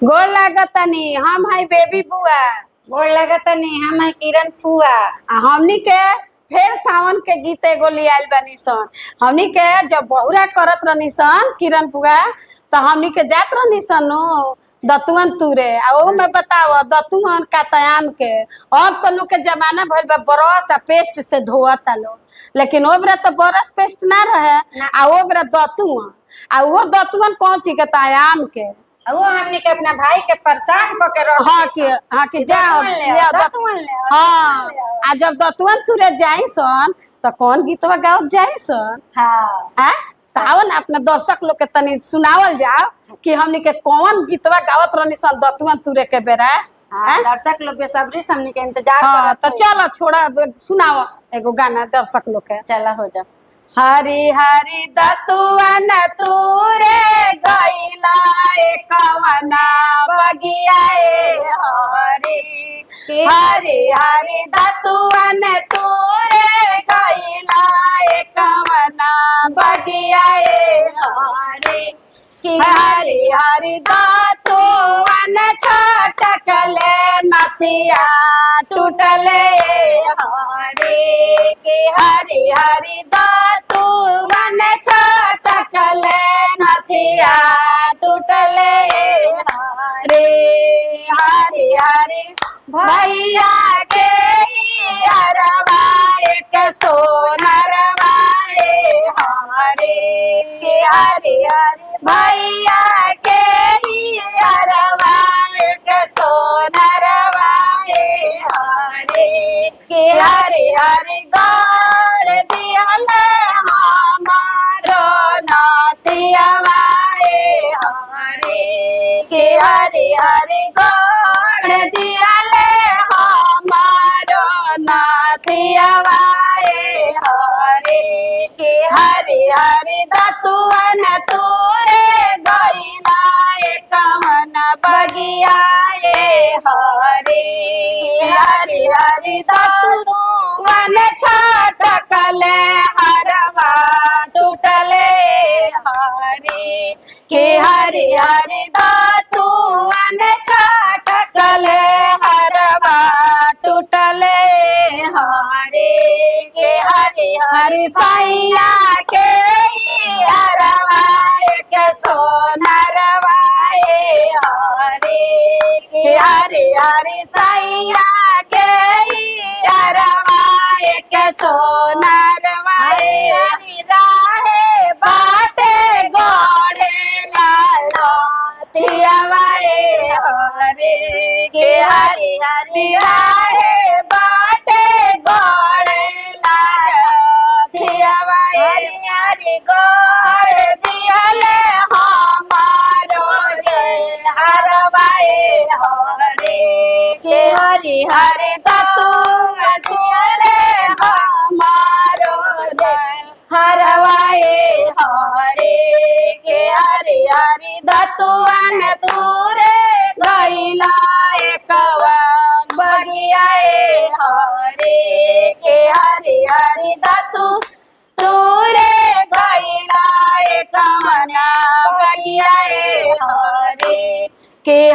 गोड़ लागतनी हम है बेबी बुआ। गोड़ लगतनी हम है किरण फुआ। हमनी के फिर सावन के गीत एगो लियाल बनी सन। हमनी के जब बहुरा करत रहनी सन किरण बुआ तो हमनी के जात रहनी सन दतुअन तुरे आ ओ में बताओ दतुअन कातयाम के। अब तो लोग के जमाना भइल बा ब्रश आ पेस्ट से धोता लोग, लेकिन ओ बेरा तो ब्रश पेस्ट ना रहे आ ओ बेरा दतुअन आ वो दतुअन कौन चीज के तायाम के। वो हमने के अपना भाई के परेशान को के रख हाँ कि जाओ हाँ आ जब दतुअन तुरे जाई सन तो कौन गीतवा गावत जाई सन। हाँ तो आओ ना अपने दर्शक लोग के तनी सुनावल जाओ कि हमनी के कौन गीतवा गावत रहनी सन दतुअन तुरे के बेरा। दर्शक लोग बेसब्री से हमने के इंतजार हाँ करत तो चलो छोड़ा सुनाओ एगो गाना दर्शक लोग के। चला हो जा। हरी हरी दतुअन तुरे गईला कवना बगिया हरी हरी हरी दतुअन तुरे गईला कवना बगिया हरी हरी हरी दतुअन छटकले नथिया टूटले हरी हरी हरी दतुअन छटकले नथिया टूटले हरी हरी हरी भैया के अरवा एक सोनरवा हरी हरी हरी भैया के अरवा एक सोनरवा हरी हरी हरी गौर दियल हमारो नाथियावा हरी हरी हरी गौर दियल हमारो नाथियावा हरी हरी हरी दतुअन तुरे गईला कवन बगिया हरी हरी हरी दतुअन छटकले हरवा टूटले हरी हरी हरी दतुअन छटकले हरवा टूटले हरी हरी हरी सैया के हरवा एक सोनरवा हरी हरी हरी सैया के हरवा एक सोनरवा हरी राहे बाटे गोड़े लालो तियावा हरी हरी हरी राहे बाटे गोड़े लालो तियावा हरी गोड़ दियले हमारो हरवाए हरी हरी हरी दतुअन तुरे हमारो हरवाए हरी हरी हरी दतुअन तुरे गईला कवन बगिया हरी हरी हरी दतु तुरे गईला कवना बगिया हरी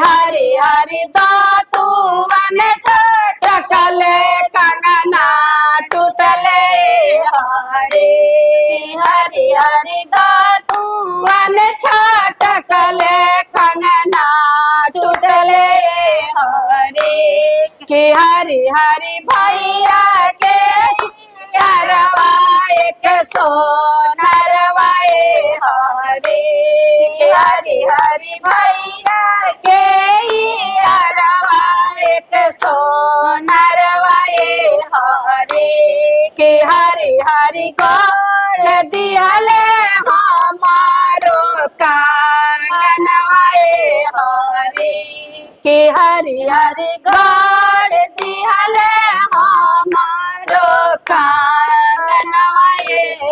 हरी हरी दतुअन छटकले कंगना टूटले हरी हरी हरी दतुअन छटकले कंगना टूटले हरी हरी हरी भैया के अरवा एक सोनरवा हरी हरी हरी भैया के अरवा एक सोनरवा हरी हरी हरी गौर दियले हमारो कांगनवा हरी हरी हरी गौर दियले हमारो कांगनवा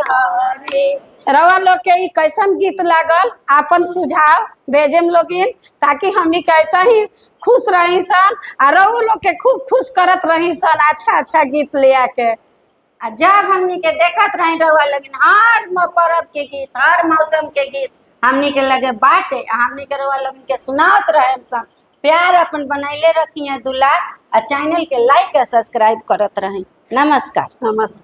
हरी। रवा लोग के ई कैसन गीत लागल आपन सुझाव भेजम लोगिन ताकि हमनी कैसा ही खुश रही सन और रवा लोग के खूब खुश करत रही सन अच्छा अच्छा गीत ले आके। जब हमनी के देखत रही रहुआ लेकिन हर पर्व के गीत हर मौसम के गीत हमनी के लगे बाटे, हमनी के रउआ लोगन के सुनावत रहे सब, प्यार अपन बनैले रखी है दुलार, और चैनल के लाइक और सब्सक्राइब करत रही। नमस्कार। नमस्कार।